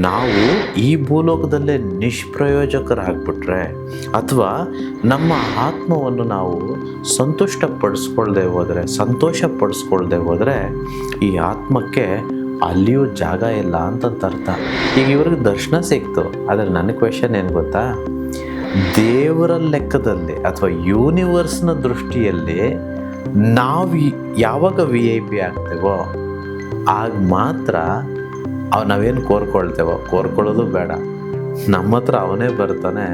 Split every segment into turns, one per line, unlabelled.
ನಾವು ಈ ಭೂಲೋಕದಲ್ಲೇ ನಿಷ್ಪ್ರಯೋಜಕರಾಗ್ಬಿಟ್ರೆ ಅಥವಾ ನಮ್ಮ ಆತ್ಮವನ್ನು ನಾವು ಸಂತೋಷ ಪಡಿಸ್ಕೊಳ್ದೆ ಹೋದರೆ ಈ ಆತ್ಮಕ್ಕೆ ಅಲ್ಲಿಯೂ ಜಾಗ ಇಲ್ಲ ಅಂತಂತ ಅರ್ಥ. ಈಗ ಇವ್ರಿಗೆ ದರ್ಶನ ಸಿಕ್ತು, ಆದರೆ ನನ್ನ ಕ್ವೆಶನ್ ಏನು ಗೊತ್ತಾ, ದೇವರ ಲೆಕ್ಕದಲ್ಲಿ ಅಥವಾ ಯೂನಿವರ್ಸ್ನ ದೃಷ್ಟಿಯಲ್ಲಿ ನಾವು ಯಾವಾಗ VIP ಆಗ್ತೇವೋ ಆಗ ಮಾತ್ರ ನಾವೇನು ಕೋರ್ಕೊಳ್ಳೋದು ಬೇಡ, ನಮ್ಮ ಹತ್ರ ಅವನೇ ಬರ್ತಾನೆ,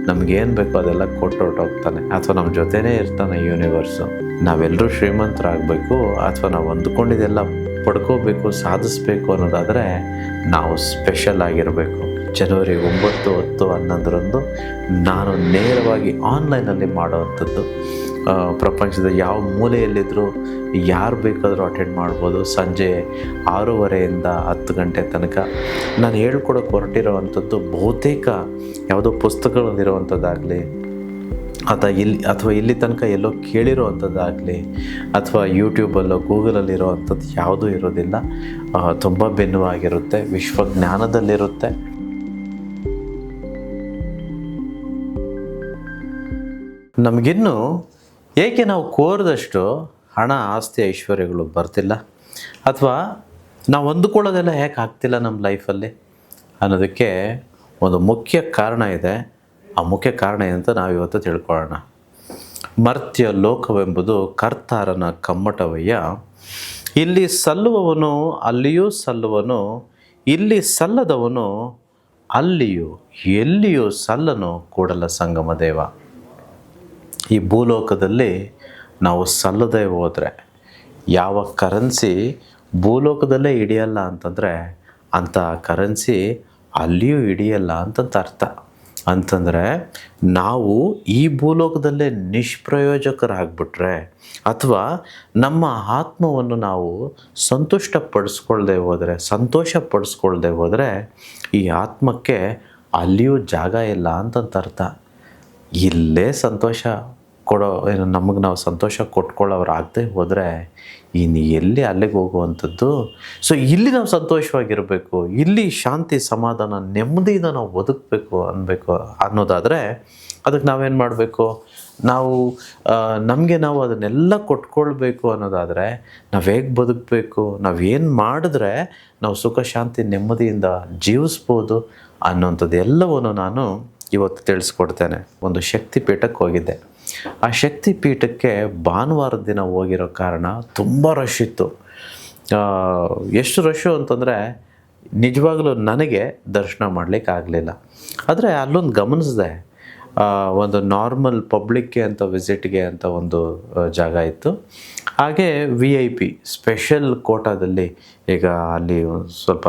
ನಮಗೇನು ಬೇಕೋ ಅದೆಲ್ಲ ಕೊಟ್ಟು ಹೊರಟೋಗ್ತಾನೆ, ಅಥವಾ ನಮ್ಮ ಜೊತೆನೇ ಇರ್ತಾನೆ ಯೂನಿವರ್ಸು. ನಾವೆಲ್ಲರೂ ಶ್ರೀಮಂತರಾಗಬೇಕು ಅಥವಾ ನಾವು ಅಂದ್ಕೊಂಡಿದ್ದೆಲ್ಲ ಪಡ್ಕೋಬೇಕು, ಸಾಧಿಸ್ಬೇಕು ಅನ್ನೋದಾದರೆ ನಾವು ಸ್ಪೆಷಲ್ ಆಗಿರಬೇಕು. ಜನವರಿ 9, 10, 11ರಂದು ನಾನು ನೇರವಾಗಿ ಆನ್ಲೈನಲ್ಲಿ ಮಾಡೋವಂಥದ್ದು. ಪ್ರಪಂಚದ ಯಾವ ಮೂಲೆಯಲ್ಲಿದ್ದರೂ ಯಾರು ಬೇಕಾದರೂ ಅಟೆಂಡ್ ಮಾಡ್ಬೋದು. ಸಂಜೆ 6:30ಯಿಂದ 10 ಗಂಟೆ ತನಕ ನಾನು ಹೇಳ್ಕೊಡೋಕೆ ಹೊರಟಿರೋವಂಥದ್ದು ಬಹುತೇಕ ಯಾವುದೋ ಪುಸ್ತಕಗಳಲ್ಲಿರುವಂಥದ್ದಾಗಲಿ ಅಥವಾ ಇಲ್ಲಿ ತನಕ ಎಲ್ಲೋ ಕೇಳಿರೋವಂಥದ್ದಾಗಲಿ ಅಥವಾ ಯೂಟ್ಯೂಬಲ್ಲೋ ಗೂಗಲಲ್ಲಿರೋವಂಥದ್ದು ಯಾವುದೂ ಇರೋದಿಲ್ಲ. ತುಂಬ ಭಿನ್ನವಾಗಿರುತ್ತೆ, ವಿಶ್ವಜ್ಞಾನದಲ್ಲಿರುತ್ತೆ. ನಮಗಿನ್ನೂ ಏಕೆ ನಾವು ಕೋರಿದಷ್ಟು ಹಣ, ಆಸ್ತಿ, ಐಶ್ವರ್ಯಗಳು ಬರ್ತಿಲ್ಲ, ಅಥವಾ ನಾವು ಅಂದುಕೊಳ್ಳೋದೆಲ್ಲ ಹೇಗೆ ಆಗ್ತಿಲ್ಲ ನಮ್ಮ ಲೈಫಲ್ಲಿ ಅನ್ನೋದಕ್ಕೆ ಒಂದು ಮುಖ್ಯ ಕಾರಣ ಇದೆ. ಆ ಮುಖ್ಯ ಕಾರಣ ಏನಂತ ನಾವು ಇವತ್ತು ತಿಳ್ಕೊಳ್ಳೋಣ. ಮರ್ತ್ಯ ಲೋಕವೆಂಬುದು ಕರ್ತಾರನ ಕಮ್ಮಟವಯ್ಯ, ಇಲ್ಲಿ ಸಲ್ಲುವವನು ಅಲ್ಲಿಯೂ ಸಲ್ಲುವನು, ಇಲ್ಲಿ ಸಲ್ಲದವನು ಅಲ್ಲಿಯೂ ಎಲ್ಲಿಯೂ ಸಲ್ಲನು ಕೂಡಲ ಸಂಗಮ ದೇವ. ಈ ಭೂಲೋಕದಲ್ಲಿ ನಾವು ಸಲ್ಲದೆ ಹೋದರೆ ಯಾವ ಕರೆನ್ಸಿ ಭೂಲೋಕದಲ್ಲೇ ಹಿಡಿಯಲ್ಲ ಅಂತಂದರೆ ಅಂಥ ಕರೆನ್ಸಿ ಅಲ್ಲಿಯೂ ಹಿಡಿಯಲ್ಲ ಅಂತಂತ ಅರ್ಥ. ಅಂತಂದರೆ ನಾವು ಈ ಭೂಲೋಕದಲ್ಲೇ ನಿಷ್ಪ್ರಯೋಜಕರಾಗ್ಬಿಟ್ರೆ ಅಥವಾ ನಮ್ಮ ಆತ್ಮವನ್ನು ನಾವು ಸಂತೋಷ ಪಡಿಸ್ಕೊಳ್ದೆ ಹೋದರೆ ಈ ಆತ್ಮಕ್ಕೆ ಅಲ್ಲಿಯೂ ಜಾಗ ಇಲ್ಲ ಅಂತಂತ ಅರ್ಥ. ಇಲ್ಲೇ ಸಂತೋಷ ನಮಗೆ ನಾವು ಸಂತೋಷ ಕೊಟ್ಕೊಳ್ಳೋರಾಗದೆ ಹೋದರೆ ಇನ್ನು ಎಲ್ಲಿ ಅಲ್ಲಿಗೆ ಹೋಗುವಂಥದ್ದು. ಸೊ ಇಲ್ಲಿ ನಾವು ಸಂತೋಷವಾಗಿರಬೇಕು, ಇಲ್ಲಿ ಶಾಂತಿ, ಸಮಾಧಾನ, ನೆಮ್ಮದಿಯಿಂದ ನಾವು ಬದುಕಬೇಕು ಅನ್ನೋದಾದರೆ ಅದಕ್ಕೆ ನಾವೇನು ಮಾಡಬೇಕು, ನಮಗೆ ನಾವು ಅದನ್ನೆಲ್ಲ ಕೊಟ್ಕೊಳ್ಬೇಕು ಅನ್ನೋದಾದರೆ ನಾವು ಹೇಗೆ ಬದುಕಬೇಕು, ನಾವೇನು ಮಾಡಿದ್ರೆ ನಾವು ಸುಖ, ಶಾಂತಿ, ನೆಮ್ಮದಿಯಿಂದ ಜೀವಿಸ್ಬೋದು ಅನ್ನೋಂಥದ್ದು ಎಲ್ಲವನ್ನು ನಾನು ಇವತ್ತು ತಿಳಿಸ್ಕೊಡ್ತೇನೆ. ಒಂದು ಶಕ್ತಿ ಪೀಠಕ್ಕೆ ಹೋಗಿದ್ದೆ. ಆ ಶಕ್ತಿ ಪೀಠಕ್ಕೆ ಭಾನುವಾರದ ದಿನ ಹೋಗಿರೋ ಕಾರಣ ತುಂಬ ರಶ್ ಇತ್ತು. ಎಷ್ಟು ರಶ್ಶು ಅಂತಂದರೆ ನಿಜವಾಗಲೂ ನನಗೆ ದರ್ಶನ ಮಾಡಲಿಕ್ಕೆ ಆಗಲಿಲ್ಲ. ಆದರೆ ಅಲ್ಲೊಂದು ಗಮನಿಸಿದೆ, ಒಂದು ನಾರ್ಮಲ್ ಪಬ್ಲಿಕ್ಗೆ ಅಂತ ವಿಸಿಟ್ಗೆ ಅಂತ ಒಂದು ಜಾಗ ಇತ್ತು. ಹಾಗೆ VIP ಸ್ಪೆಷಲ್ ಕೋಟಾದಲ್ಲಿ ಈಗ ಅಲ್ಲಿ ಸ್ವಲ್ಪ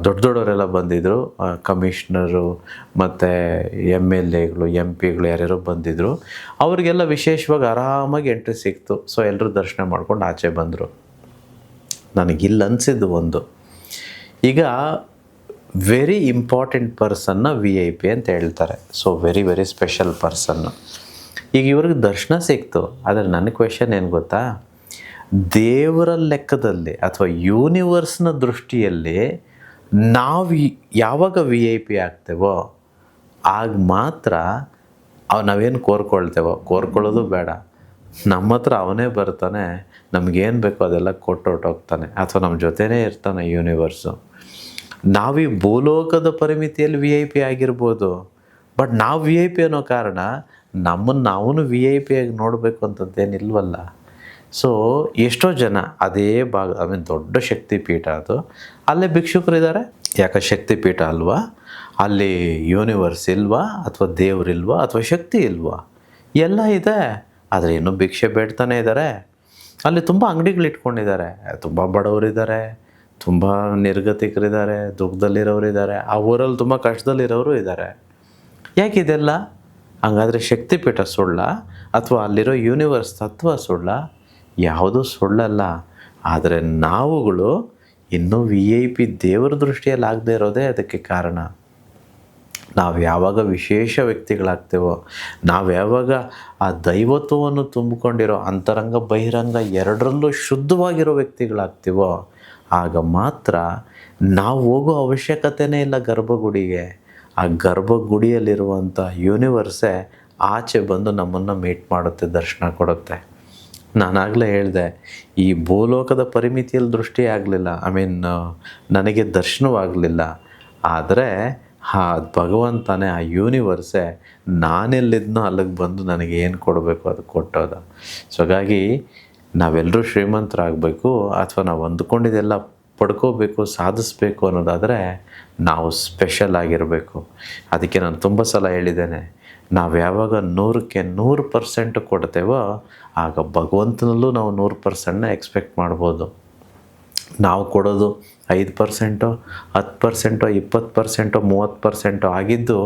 ದೊಡ್ಡವರೆಲ್ಲ ಬಂದಿದ್ದರು, ಕಮಿಷ್ನರು ಮತ್ತು MLAಗಳು, MP ಗಳು ಯಾರ್ಯಾರೋ ಬಂದಿದ್ದರು. ಅವರಿಗೆಲ್ಲ ವಿಶೇಷವಾಗಿ ಆರಾಮಾಗಿ ಎಂಟ್ರಿ ಸಿಕ್ತು. ಸೊ ಎಲ್ಲರೂ ದರ್ಶನ ಮಾಡ್ಕೊಂಡು ಆಚೆ ಬಂದರು. ನನಗಿಲ್ಲ ಅನಿಸಿದ್ದು ಒಂದು, ಈಗ ವೆರಿ ಇಂಪಾರ್ಟೆಂಟ್ ಪರ್ಸನ್ನ VIP ಅಂತ ಹೇಳ್ತಾರೆ. ಸೊ ವೆರಿ ವೆರಿ ಸ್ಪೆಷಲ್ ಪರ್ಸನ್ನು. ಈಗ ಇವ್ರಿಗೆ ದರ್ಶನ ಸಿಕ್ತು, ಆದರೆ ನನ್ನ ಕ್ವೆಶನ್ ಏನು ಗೊತ್ತಾ, ದೇವರ ಲೆಕ್ಕದಲ್ಲಿ ಅಥವಾ ಯೂನಿವರ್ಸ್ನ ದೃಷ್ಟಿಯಲ್ಲಿ ನಾವು ಯಾವಾಗ VIP ಆಗ್ತೇವೋ ಆಗ ಮಾತ್ರ ನಾವೇನು ಕೋರ್ಕೊಳ್ಳೋದು ಬೇಡ, ನಮ್ಮ ಹತ್ರ ಅವನೇ ಬರ್ತಾನೆ, ನಮಗೇನು ಬೇಕೋ ಅದೆಲ್ಲ ಕೊಟ್ಟು ಹೊರಟೋಗ್ತಾನೆ, ಅಥವಾ ನಮ್ಮ ಜೊತೆನೇ ಇರ್ತಾನೆ ಯೂನಿವರ್ಸು. ನಾವು ಈ ಭೂಲೋಕದ ಪರಿಮಿತಿಯಲ್ಲಿ VIP ಆಗಿರ್ಬೋದು, ಬಟ್ ನಾವು VIP ಅನ್ನೋ ಕಾರಣ ನಮ್ಮನ್ನು ನಾವು VIP ಆಗಿ ನೋಡಬೇಕು ಅಂತದ್ದೇನಿಲ್ವಲ್ಲ. ಸೊ ಎಷ್ಟೋ ಜನ ಅದೇ ದೊಡ್ಡ ಶಕ್ತಿ ಪೀಠ ಅದು, ಅಲ್ಲೇ ಭಿಕ್ಷುಕರಿದ್ದಾರೆ. ಯಾಕೆ ಶಕ್ತಿ ಪೀಠ ಅಲ್ವಾ, ಅಲ್ಲಿ ಯೂನಿವರ್ಸ್ ಇಲ್ವಾ, ಅಥವಾ ದೇವರಿಲ್ವಾ, ಅಥವಾ ಶಕ್ತಿ ಇಲ್ವಾ, ಎಲ್ಲ ಇದೆ. ಆದರೆ ಇನ್ನೂ ಭಿಕ್ಷೆ ಬೇಡ್ತಾನೆ ಇದ್ದಾರೆ. ಅಲ್ಲಿ ತುಂಬ ಅಂಗಡಿಗಳು ಇಟ್ಕೊಂಡಿದ್ದಾರೆ, ತುಂಬ ಬಡವರಿದ್ದಾರೆ, ತುಂಬ ನಿರ್ಗತಿಕರಿದ್ದಾರೆ, ದುಃಖದಲ್ಲಿರೋರಿದ್ದಾರೆ, ಆ ಊರಲ್ಲಿ ತುಂಬ ಕಷ್ಟದಲ್ಲಿರೋರು ಇದ್ದಾರೆ. ಯಾಕಿದೆಲ್ಲ? ಹಂಗಾದರೆ ಶಕ್ತಿಪೀಠ ಸುಳ್ಳ ಅಥವಾ ಅಲ್ಲಿರೋ ಯೂನಿವರ್ಸ್ ತತ್ವ ಸುಳ್ಳ? ಯಾವುದೂ ಸುಳ್ಳಲ್ಲ. ಆದರೆ ನಾವುಗಳು ಇನ್ನೂ VIP ದೇವರ ದೃಷ್ಟಿಯಲ್ಲಿ ಆಗದೆ ಇರೋದೇ ಅದಕ್ಕೆ ಕಾರಣ. ನಾವು ಯಾವಾಗ ವಿಶೇಷ ವ್ಯಕ್ತಿಗಳಾಗ್ತೇವೋ, ನಾವು ಯಾವಾಗ ಆ ದೈವತ್ವವನ್ನು ತುಂಬಿಕೊಂಡಿರೋ ಅಂತರಂಗ ಬಹಿರಂಗ ಎರಡರಲ್ಲೂ ಶುದ್ಧವಾಗಿರೋ ವ್ಯಕ್ತಿಗಳಾಗ್ತೀವೋ ಆಗ ಮಾತ್ರ ನಾವು ಹೋಗೋ ಅವಶ್ಯಕತೆನೇ ಇಲ್ಲ ಗರ್ಭಗುಡಿಗೆ. ಆ ಗರ್ಭಗುಡಿಯಲ್ಲಿರುವಂಥ ಯೂನಿವರ್ಸೇ ಆಚೆ ಬಂದು ನಮ್ಮನ್ನು ಮೀಟ್ ಮಾಡುತ್ತೆ, ದರ್ಶನ ಕೊಡುತ್ತೆ. ನಾನಾಗಲೇ ಹೇಳಿದೆ, ಈ ಭೂಲೋಕದ ಪರಿಮಿತಿಯಲ್ಲಿ ದೃಷ್ಟಿ ಆಗಲಿಲ್ಲ, ನನಗೆ ದರ್ಶನವಾಗಲಿಲ್ಲ. ಆದರೆ ಆ ಭಗವಂತನೇ, ಆ ಯೂನಿವರ್ಸೇ ನಾನೆಲ್ಲಿದ್ನೋ ಅಲ್ಲಿಗೆ ಬಂದು ನನಗೆ ಏನು ಕೊಡಬೇಕು ಅದು ಕೊಟ್ಟೋದ. ಸೊ ಹಾಗಾಗಿ ನಾವೆಲ್ಲರೂ ಶ್ರೀಮಂತರಾಗಬೇಕು ಅಥವಾ ನಾವು ಅಂದ್ಕೊಂಡಿದ್ದೆಲ್ಲ ಪಡ್ಕೋಬೇಕು, ಸಾಧಿಸ್ಬೇಕು ಅನ್ನೋದಾದರೆ ನಾವು ಸ್ಪೆಷಲ್ ಆಗಿರಬೇಕು. ಅದಕ್ಕೆ ನಾನು ತುಂಬ ಸಲ ಹೇಳಿದ್ದೇನೆ, ನಾವು ಯಾವಾಗ 100ಕ್ಕೆ 100% ಕೊಡ್ತೇವೋ ಆಗ ಭಗವಂತನಲ್ಲೂ ನಾವು 100%ನ ಎಕ್ಸ್ಪೆಕ್ಟ್ ಮಾಡ್ಬೋದು. ನಾವು ಕೊಡೋದು 5%, 10%, 20%, 30% ಆಗಿದ್ದು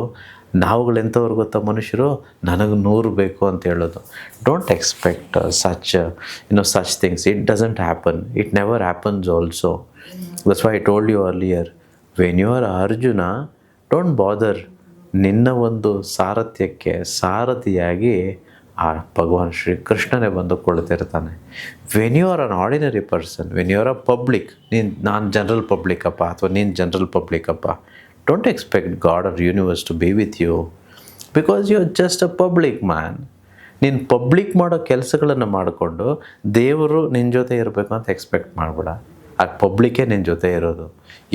ನಾವುಗಳೆಂಥವ್ರು ಗೊತ್ತಾ ಮನುಷ್ಯರು, ನನಗೆ 100 ಬೇಕು ಅಂತ ಹೇಳೋದು. Don't expect such things. It doesn't happen. It never happens also. That's why I told you earlier, when you are Arjuna, don't bother. ನಿನ್ನ ಒಂದು ಸಾರಥಿಯಾಗಿ ಆ ಭಗವಾನ್ ಶ್ರೀ ಕೃಷ್ಣನೇ ಬಂದು ಕೊಳ್ತಿರ್ತಾನೆ. When you are an ordinary person, when you are a public, ನಾನು general ಪಬ್ಲಿಕಪ್ಪ ಅಥವಾ ನೀನು ಜನರಲ್ ಪಬ್ಲಿಕಪ್ಪ, don't expect God or universe to be with you, because you are just a public man. ನೀನು ಪಬ್ಲಿಕ್ ಮಾಡೋ ಕೆಲಸಗಳನ್ನು ಮಾಡಿಕೊಂಡು ದೇವರು ನಿನ್ನ ಜೊತೆ ಇರಬೇಕು ಅಂತ ಎಕ್ಸ್ಪೆಕ್ಟ್ ಮಾಡಬೇಡ. ಆ ಪಬ್ಲಿಕ್ಕೇ ನಿನ್ನ ಜೊತೆ ಇರೋದು.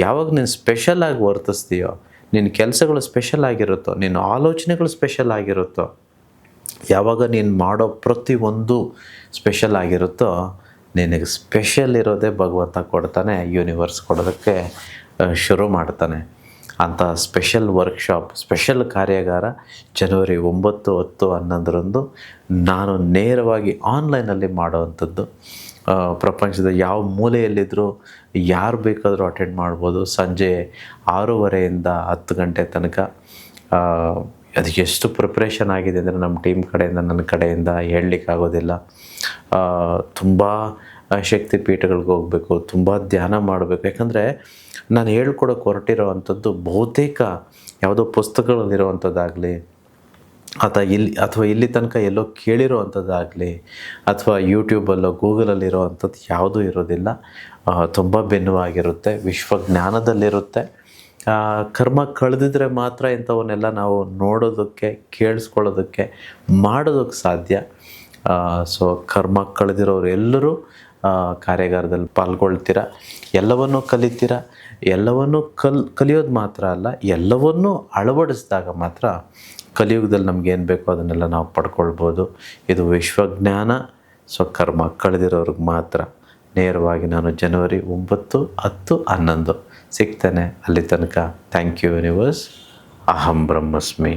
ಯಾವಾಗ ನೀನು ಸ್ಪೆಷಲಾಗಿ ವರ್ತಿಸ್ತೀಯೋ, ನಿನ್ನ ಕೆಲಸಗಳು ಸ್ಪೆಷಲ್ ಆಗಿರುತ್ತೋ, ನಿನ್ನ ಆಲೋಚನೆಗಳು ಸ್ಪೆಷಲ್ ಆಗಿರುತ್ತೋ, ಯಾವಾಗ ನೀನು ಮಾಡೋ ಪ್ರತಿಯೊಂದು ಸ್ಪೆಷಲ್ ಆಗಿರುತ್ತೋ, ನಿನಗೆ ಸ್ಪೆಷಲ್ ಇರೋದೇ ಭಗವಂತ ಕೊಡ್ತಾನೆ, ಯೂನಿವರ್ಸ್ ಕೊಡೋದಕ್ಕೆ ಶುರು ಮಾಡ್ತಾನೆ. ಅಂಥ ಸ್ಪೆಷಲ್ ವರ್ಕ್ಶಾಪ್, ಸ್ಪೆಷಲ್ ಕಾರ್ಯಾಗಾರ ಜನವರಿ 9, 10, 11ರಂದು ನಾನು ನೇರವಾಗಿ ಆನ್ಲೈನಲ್ಲಿ ಮಾಡೋವಂಥದ್ದು. ಪ್ರಪಂಚದ ಯಾವ ಮೂಲೆಯಲ್ಲಿದ್ದರೂ ಯಾರು ಬೇಕಾದರೂ ಅಟೆಂಡ್ ಮಾಡ್ಬೋದು. ಸಂಜೆ 6:30ಯಿಂದ 10 ಗಂಟೆ ತನಕ. ಅದಕ್ಕೆ ಎಷ್ಟು ಪ್ರಿಪ್ರೇಷನ್ ಆಗಿದೆ ಅಂದರೆ ನಮ್ಮ ಟೀಮ್ ಕಡೆಯಿಂದ, ನನ್ನ ಕಡೆಯಿಂದ ಹೇಳಲಿಕ್ಕಾಗೋದಿಲ್ಲ. ತುಂಬ ಶಕ್ತಿಪೀಠಗಳಿಗೆ ಹೋಗಬೇಕು, ತುಂಬ ಧ್ಯಾನ ಮಾಡಬೇಕು. ಯಾಕಂದರೆ ನಾನು ಹೇಳ್ಕೊಡೋಕೆ ಹೊರಟಿರೋವಂಥದ್ದು ಬಹುತೇಕ ಯಾವುದೋ ಪುಸ್ತಕಗಳಲ್ಲಿರೋವಂಥದ್ದಾಗಲಿ ಅಥವಾ ಇಲ್ಲಿ ತನಕ ಎಲ್ಲೋ ಕೇಳಿರೋವಂಥದ್ದಾಗಲಿ ಅಥವಾ ಯೂಟ್ಯೂಬಲ್ಲೋ ಗೂಗಲಲ್ಲಿರೋವಂಥದ್ದು ಯಾವುದೂ ಇರೋದಿಲ್ಲ. ತುಂಬ ಭಿನ್ನವಾಗಿರುತ್ತೆ, ವಿಶ್ವಜ್ಞಾನದಲ್ಲಿರುತ್ತೆ. ಕರ್ಮ ಕಳೆದಿದ್ರೆ ಮಾತ್ರ ಇಂಥವನ್ನೆಲ್ಲ ನಾವು ನೋಡೋದಕ್ಕೆ, ಕೇಳಿಸ್ಕೊಳ್ಳೋದಕ್ಕೆ, ಮಾಡೋದಕ್ಕೆ ಸಾಧ್ಯ. ಸೊ ಕರ್ಮ ಕಳೆದಿರೋರು ಎಲ್ಲರೂ ಕಾರ್ಯಾಗಾರದಲ್ಲಿ ಪಾಲ್ಗೊಳ್ತೀರ, ಎಲ್ಲವನ್ನೂ ಕಲಿತೀರ. ಎಲ್ಲವನ್ನೂ ಕಲಿಯೋದು ಮಾತ್ರ ಅಲ್ಲ, ಎಲ್ಲವನ್ನೂ ಅಳವಡಿಸಿದಾಗ ಮಾತ್ರ ಕಲಿಯುಗದಲ್ಲಿ ನಮಗೇನು ಬೇಕೋ ಅದನ್ನೆಲ್ಲ ನಾವು ಪಡ್ಕೊಳ್ಬೋದು. ಇದು ವಿಶ್ವಜ್ಞಾನ. ಸೊ ಕರ್ಮ ಕಳೆದಿರೋರಿಗೆ ಮಾತ್ರ. ನೇರವಾಗಿ ನಾನು ಜನವರಿ 9, 10, 11 ಸಿಗ್ತೇನೆ. ಅಲ್ಲಿ ತನಕ ಥ್ಯಾಂಕ್ ಯು ಯೂನಿವರ್ಸ್. ಅಹಂ ಬ್ರಹ್ಮಸ್ಮಿ.